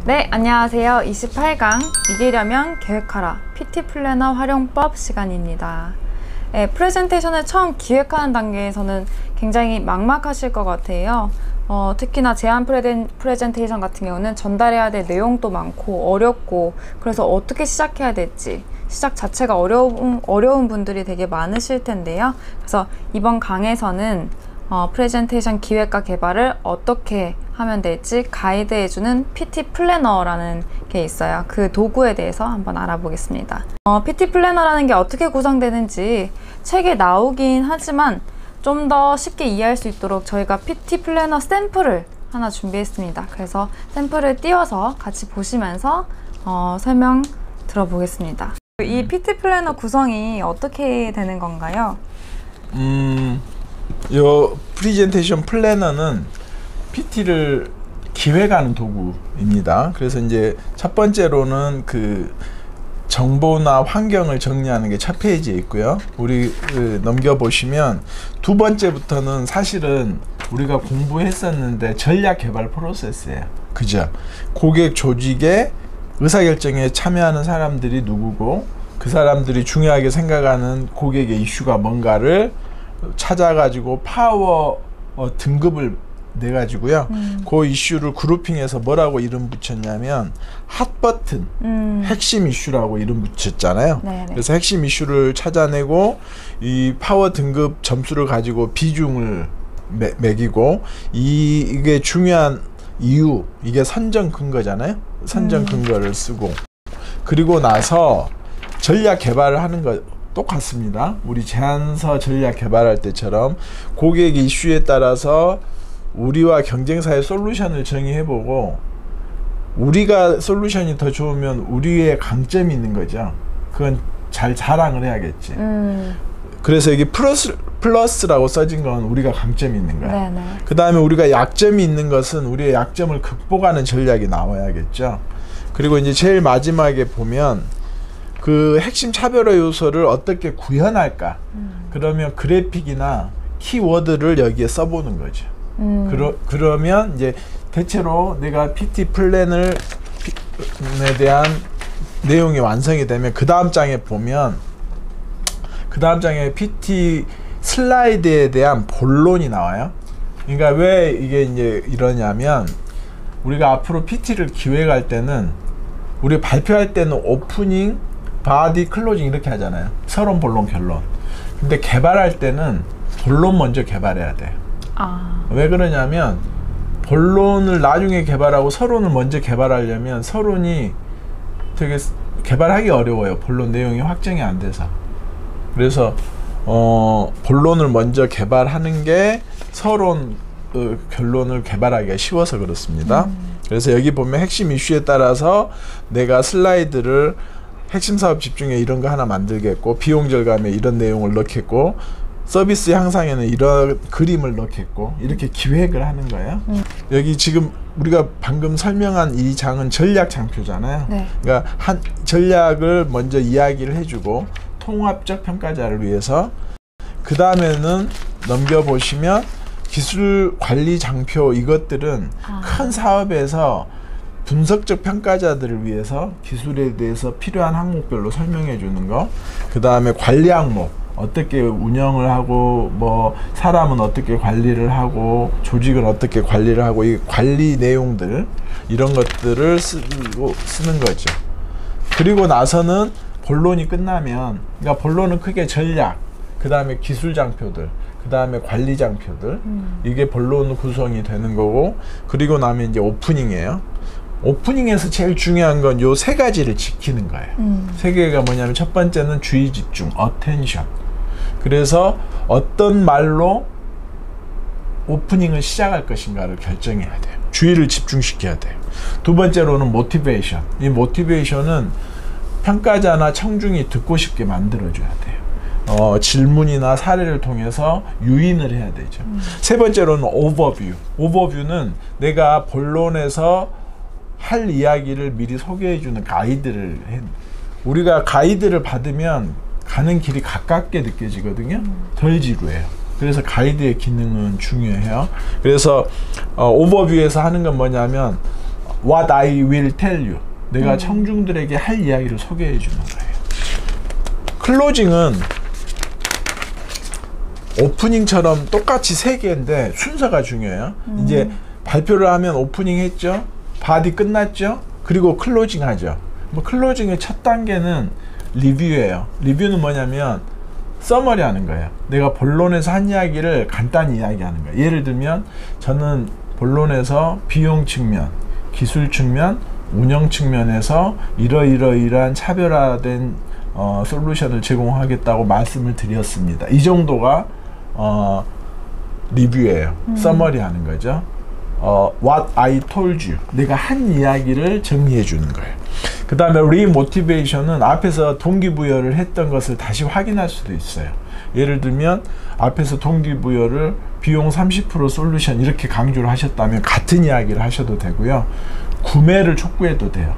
네, 안녕하세요. 28강 이기려면 계획하라 PT 플래너 활용법 시간입니다. 네, 프레젠테이션을 처음 기획하는 단계에서는 굉장히 막막하실 것 같아요. 특히나 제안 프레젠테이션 같은 경우는 전달해야 될 내용도 많고 어렵고, 그래서 어떻게 시작해야 될지 시작 자체가 어려운 분들이 되게 많으실 텐데요. 그래서 이번 강에서는 프레젠테이션 기획과 개발을 어떻게 하면 될지 가이드해주는 PT 플래너라는 게 있어요. 그 도구에 대해서 한번 알아보겠습니다. PT 플래너라는 게 어떻게 구성되는지 책에 나오긴 하지만 좀 더 쉽게 이해할 수 있도록 저희가 PT 플래너 샘플을 하나 준비했습니다. 그래서 샘플을 띄워서 같이 보시면서 설명 들어보겠습니다. 이 PT 플래너 구성이 어떻게 되는 건가요? 요 프레젠테이션 플래너는 PT를 기획하는 도구입니다. 그래서 이제 첫 번째로는 그 정보나 환경을 정리하는 게 첫 페이지에 있고요. 우리 넘겨보시면 두 번째부터는 사실은 우리가 공부했었는데 전략 개발 프로세스예요. 그죠? 고객 조직의 의사결정에 참여하는 사람들이 누구고, 그 사람들이 중요하게 생각하는 고객의 이슈가 뭔가를 찾아가지고 파워 등급을 내가지고요. 그 이슈를 그룹핑해서 뭐라고 이름 붙였냐면 핫버튼, 핵심 이슈라고 이름 붙였잖아요. 네네. 그래서 핵심 이슈를 찾아내고 이 파워 등급 점수를 가지고 비중을 매기고, 이게 중요한 이유, 이게 선정 근거잖아요. 선정 근거를 쓰고, 그리고 나서 전략 개발을 하는 거 똑같습니다. 우리 제안서 전략 개발할 때처럼 고객 이슈에 따라서 우리와 경쟁사의 솔루션을 정의해보고, 우리가 솔루션이 더 좋으면 우리의 강점이 있는 거죠. 그건 잘 자랑을 해야겠지. 그래서 여기 플러스라고 써진 건 우리가 강점이 있는 거야. 그 다음에 우리가 약점이 있는 것은 우리의 약점을 극복하는 전략이 나와야겠죠. 그리고 이제 제일 마지막에 보면 그 핵심 차별화 요소를 어떻게 구현할까? 그러면 그래픽이나 키워드를 여기에 써보는 거죠. 그러면 이제 대체로 내가 PT 플랜에 대한 내용이 완성이 되면 그 다음 장에 보면, 그 다음 장에 PT 슬라이드에 대한 본론이 나와요. 그러니까 왜 이게 이제 이러냐면, 우리가 앞으로 PT를 기획할 때는, 우리 발표할 때는 오프닝, 바디, 클로징 이렇게 하잖아요. 서론, 본론, 결론. 근데 개발할 때는 본론 먼저 개발해야 돼요. 왜 그러냐면, 본론을 나중에 개발하고 서론을 먼저 개발하려면 서론이 되게 개발하기 어려워요. 본론 내용이 확정이 안 돼서. 그래서 본론을 먼저 개발하는 게 서론 결론을 개발하기가 쉬워서 그렇습니다. 그래서 여기 보면 핵심 이슈에 따라서 내가 슬라이드를 핵심 사업 집중에 이런 거 하나 만들겠고, 비용 절감에 이런 내용을 넣겠고, 서비스 향상에는 이런 그림을 넣겠고, 이렇게 기획을 하는 거예요. 여기 지금 우리가 방금 설명한 이 장은 전략 장표잖아요. 네. 그러니까 한 전략을 먼저 이야기를 해주고, 통합적 평가자를 위해서, 그 다음에는 넘겨보시면 기술 관리 장표, 이것들은 큰 사업에서 분석적 평가자들을 위해서 기술에 대해서 필요한 항목별로 설명해 주는 거, 그 다음에 관리 항목, 어떻게 운영을 하고, 뭐 사람은 어떻게 관리를 하고, 조직은 어떻게 관리를 하고, 이 관리 내용들, 이런 것들을 쓰는 거죠. 그리고 나서는 본론이 끝나면, 그러니까 본론은 크게 전략, 그 다음에 기술 장표들, 그 다음에 관리 장표들, 이게 본론 구성이 되는 거고, 그리고 나면 이제 오프닝이에요. 오프닝에서 제일 중요한 건 요 세 가지를 지키는 거예요. 세 개가 뭐냐면, 첫 번째는 주의 집중, attention. 그래서 어떤 말로 오프닝을 시작할 것인가를 결정해야 돼요. 주의를 집중시켜야 돼요. 두 번째로는 motivation. 이 motivation은 평가자나 청중이 듣고 싶게 만들어줘야 돼요. 질문이나 사례를 통해서 유인을 해야 되죠. 세 번째로는 overview. overview는 내가 본론에서 할 이야기를 미리 소개해주는 가이드를 해. 우리가 가이드를 받으면 가는 길이 가깝게 느껴지거든요. 덜 지루해요. 그래서 가이드의 기능은 중요해요. 그래서 오버뷰에서 하는 건 뭐냐면, What I will tell you. 내가 청중들에게 할 이야기를 소개해 주는 거예요. 클로징은 오프닝처럼 똑같이 3개인데 순서가 중요해요. 이제 발표를 하면 오프닝 했죠. 바디 끝났죠. 그리고 클로징 하죠. 뭐 클로징의 첫 단계는 리뷰예요. 리뷰는 뭐냐면 서머리 하는 거예요. 내가 본론에서 한 이야기를 간단히 이야기하는 거예요. 예를 들면 저는 본론에서 비용 측면, 기술 측면, 운영 측면에서 이러이러이러한 차별화된 솔루션을 제공하겠다고 말씀을 드렸습니다. 이 정도가 리뷰예요. 서머리 하는 거죠. What I told you. 내가 한 이야기를 정리해 주는 거예요. 그 다음에 리모티베이션은 앞에서 동기부여를 했던 것을 다시 확인할 수도 있어요. 예를 들면 앞에서 동기부여를 비용 30% 솔루션 이렇게 강조를 하셨다면 같은 이야기를 하셔도 되고요. 구매를 촉구해도 돼요.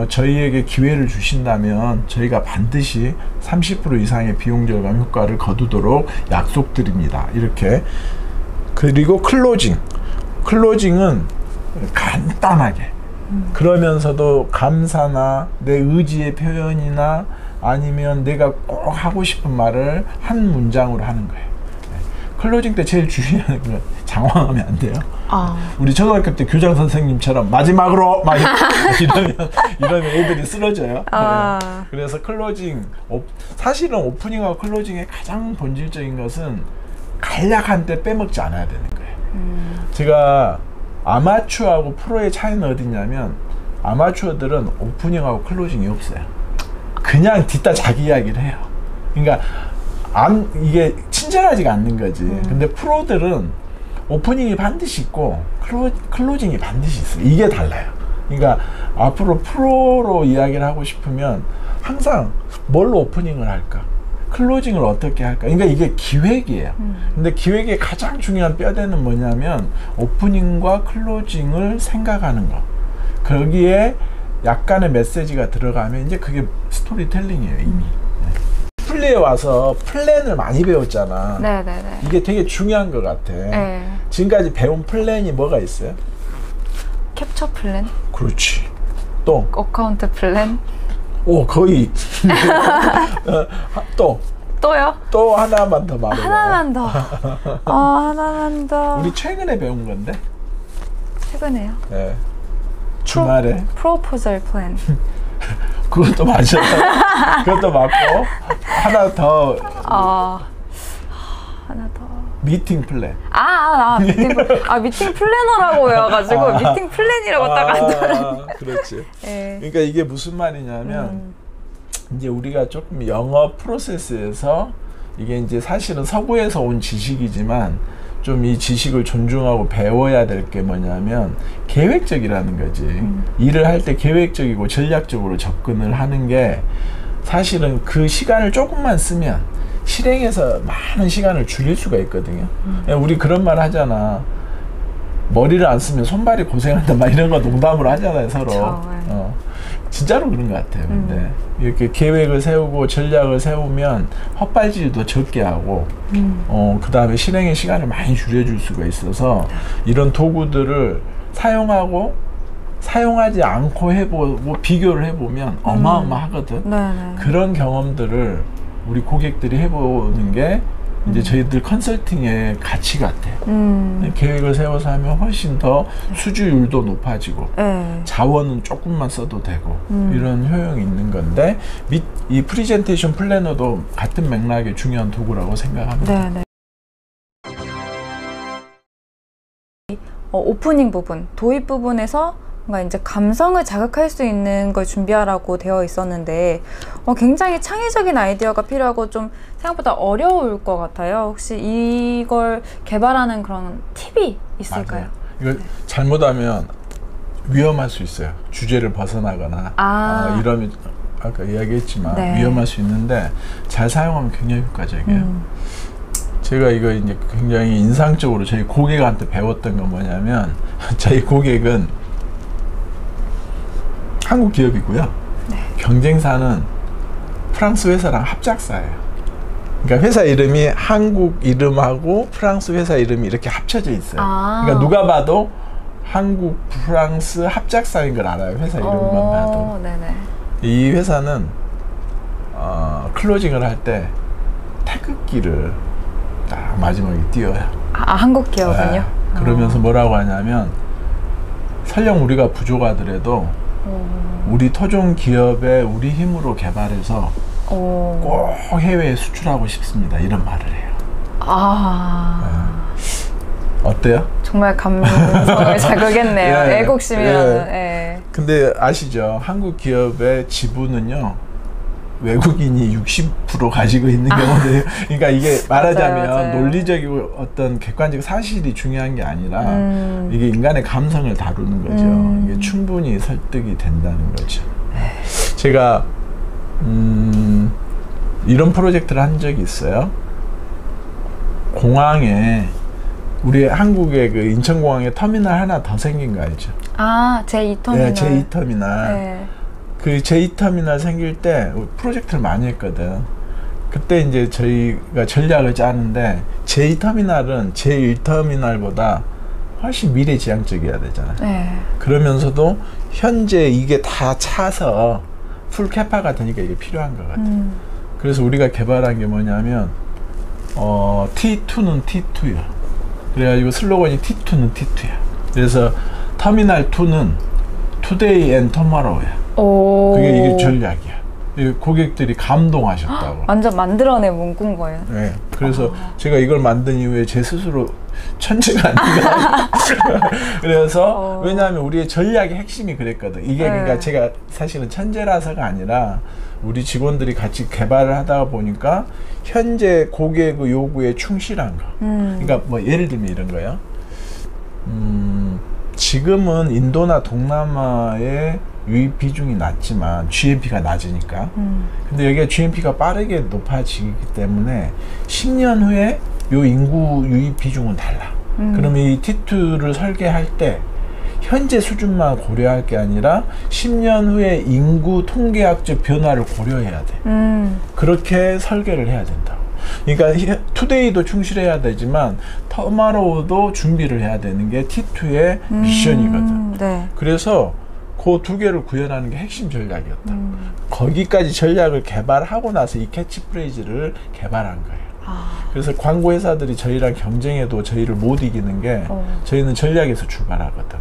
저희에게 기회를 주신다면 저희가 반드시 30% 이상의 비용 절감 효과를 거두도록 약속드립니다. 이렇게. 그리고 클로징은 간단하게 그러면서도 감사나 내 의지의 표현이나 아니면 내가 꼭 하고 싶은 말을 한 문장으로 하는 거예요. 클로징 때 제일 중요한 건 장황하면 안 돼요. 우리 초등학교 때 교장 선생님처럼 마지막으로 막 이러면 애들이 쓰러져요. 그래서 클로징, 사실은 오프닝하고 클로징의 가장 본질적인 것은 간략한 때 빼먹지 않아야 되는 거예요. 제가 아마추어하고 프로의 차이는 어디냐면 아마추어들은 오프닝하고 클로징이 없어요. 그냥 뒷다 자기 이야기를 해요. 그러니까 이게 친절하지가 않는 거지. 근데 프로들은 오프닝이 반드시 있고 클로징이 반드시 있어요. 이게 달라요. 그러니까 앞으로 프로로 이야기를 하고 싶으면 항상 뭘로 오프닝을 할까? 클로징을 어떻게 할까? 그러니까 이게 기획이에요. 근데 기획의 가장 중요한 뼈대는 뭐냐면 오프닝과 클로징을 생각하는 거. 거기에 약간의 메시지가 들어가면 이제 그게 스토리텔링이에요, 이미. 플리에 와서 플랜을 많이 배웠잖아. 네네네. 이게 되게 중요한 것 같아. 네. 지금까지 배운 플랜이 뭐가 있어요? 캡처 플랜, 그렇지. 또? 어카운트 플랜. 오, 거의. 또요? 또 하나만 더 말해. 하나만 더. 하나만 더. 우리 최근에 배운 건데? 최근에요? 네. 주말에. 프로포절 플랜. 그것도 맞아. 그것도 맞고. 하나 더. 하나 더. 미팅 플랜. 미팅 플래너라고 외워가지고 미팅 플랜이라고 딱 그렇지. 네. 그러니까 이게 무슨 말이냐면 이제 우리가 조금 영어 프로세스에서 이게 이제 사실은 서구에서 온 지식이지만 좀 이 지식을 존중하고 배워야 될 게 뭐냐면 계획적이라는 거지. 일을 할 때 계획적이고 전략적으로 접근을 하는 게 사실은 그 시간을 조금만 쓰면 실행에서 많은 시간을 줄일 수가 있거든요. 우리 그런 말 하잖아. 머리를 안 쓰면 손발이 고생한다 막 이런 거 농담으로 하잖아요, 서로. 진짜로 그런 것 같아요. 근데 이렇게 계획을 세우고 전략을 세우면 헛발질도 적게 하고 그 다음에 실행의 시간을 많이 줄여줄 수가 있어서 이런 도구들을 사용하고 사용하지 않고 해보고 비교를 해보면 어마어마하거든. 네네. 그런 경험들을 우리 고객들이 해보는 게 이제 저희들 컨설팅의 가치 같아. 계획을 세워서 하면 훨씬 더 수주율도 높아지고 자원은 조금만 써도 되고 이런 효용이 있는 건데 이 프리젠테이션 플래너도 같은 맥락의 중요한 도구라고 생각합니다. 네네. 오프닝 부분, 도입 부분에서 뭔가 이제 감성을 자극할 수 있는 걸 준비하라고 되어 있었는데 굉장히 창의적인 아이디어가 필요하고 좀 생각보다 어려울 것 같아요. 혹시 이걸 개발하는 그런 팁이 있을까요? 맞아요. 이거 잘못하면 위험할 수 있어요. 주제를 벗어나거나 이러면 아까 이야기했지만 위험할 수 있는데 잘 사용하면 굉장히 효과적이에요. 제가 이거 이제 굉장히 인상적으로 저희 고객한테 배웠던 건 뭐냐면 저희 고객은 한국 기업이고요. 경쟁사는 프랑스 회사랑 합작사예요. 그러니까 회사 이름이 한국 이름하고 프랑스 회사 이름이 이렇게 합쳐져 있어요. 그러니까 누가 봐도 한국, 프랑스 합작사인 걸 알아요. 회사 이름만 봐도. 네네. 이 회사는 클로징을 할 때 태극기를 딱 마지막에 띄워요. 한국 기업은요? 네. 그러면서 뭐라고 하냐면 설령 우리가 부족하더라도 우리 토종 기업에 우리 힘으로 개발해서 꼭 해외에 수출하고 싶습니다. 이런 말을 해요. 어때요? 정말 감성을 자극했네요. 예, 애국심이라는. 예. 예. 근데 아시죠? 한국 기업의 지분은요, 외국인이 60% 가지고 있는 경우도, 그러니까 이게 말하자면 맞아요. 논리적이고 어떤 객관적 사실이 중요한 게 아니라 이게 인간의 감성을 다루는 거죠. 이게 충분히 설득이 된다는 거죠. 제가 이런 프로젝트를 한 적이 있어요. 공항에 우리 한국의 그 인천공항에 터미널 하나 더 생긴 거 알죠? 제2터미널. 네, 제2터미널. 네. 그 제2터미널 생길 때 프로젝트를 많이 했거든. 그때 이제 저희가 전략을 짜는데 제2터미널은 제1터미널보다 훨씬 미래지향적이어야 되잖아요. 네. 그러면서도 현재 이게 다 차서 풀 캐파가 되니까 이게 필요한 것 같아요. 그래서 우리가 개발한 게 뭐냐면 T2는 T2야. 그래가지고 슬로건이 T2는 T2야. 그래서 터미널 2는 Today and Tomorrow야. 이게 전략이야. 고객들이 감동하셨다고. 완전 만들어낸 문구인 거예요. 네. 그래서 제가 이걸 만든 이후에 제 스스로 천재가 아닌가. 그래서 왜냐하면 우리의 전략의 핵심이 그랬거든. 이게 그러니까 제가 사실은 천재라서가 아니라 우리 직원들이 같이 개발을 하다 보니까 현재 고객의 요구에 충실한 거. 그러니까 뭐 예를 들면 이런 거예요. 지금은 인도나 동남아의 유입 비중이 낮지만 GNP가 낮으니까. 근데 여기가 GNP가 빠르게 높아지기 때문에 10년 후에 요 인구 유입 비중은 달라. 그러면 이 T2를 설계할 때 현재 수준만 고려할 게 아니라 10년 후에 인구 통계학적 변화를 고려해야 돼. 그렇게 설계를 해야 된다. 그러니까 투데이도 충실해야 되지만 터마로우도 준비를 해야 되는 게 T2의 미션이거든. 네. 그래서 그 두 개를 구현하는 게 핵심 전략이었다. 거기까지 전략을 개발하고 나서 이 캐치프레이즈를 개발한 거예요. 그래서 광고 회사들이 저희랑 경쟁해도 저희를 못 이기는 게 저희는 전략에서 출발하거든.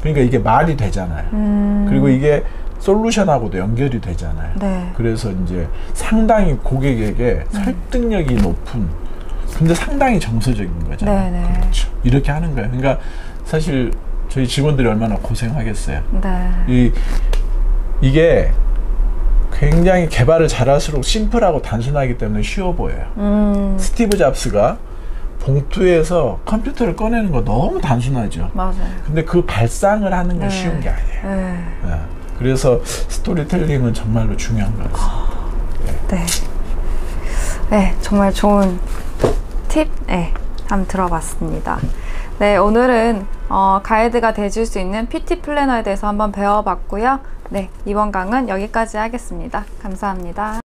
그러니까 이게 말이 되잖아요. 그리고 이게 솔루션하고도 연결이 되잖아요. 네. 그래서 이제 상당히 고객에게 설득력이 높은, 근데 상당히 정서적인 거잖아요. 네네. 그렇죠. 이렇게 하는 거예요. 그러니까 사실 저희 직원들이 얼마나 고생하겠어요. 네. 이게 굉장히 개발을 잘할수록 심플하고 단순하기 때문에 쉬워 보여요. 스티브 잡스가 봉투에서 컴퓨터를 꺼내는 거 너무 단순하죠. 맞아요. 근데 그 발상을 하는 건 쉬운 게 아니에요. 네. 그래서 스토리텔링은 정말로 중요한 것 같습니다. 네. 네, 정말 좋은 팁, 한번 들어봤습니다. 네, 오늘은 가이드가 돼줄 수 있는 PT 플래너에 대해서 한번 배워봤고요. 네, 이번 강은 여기까지 하겠습니다. 감사합니다.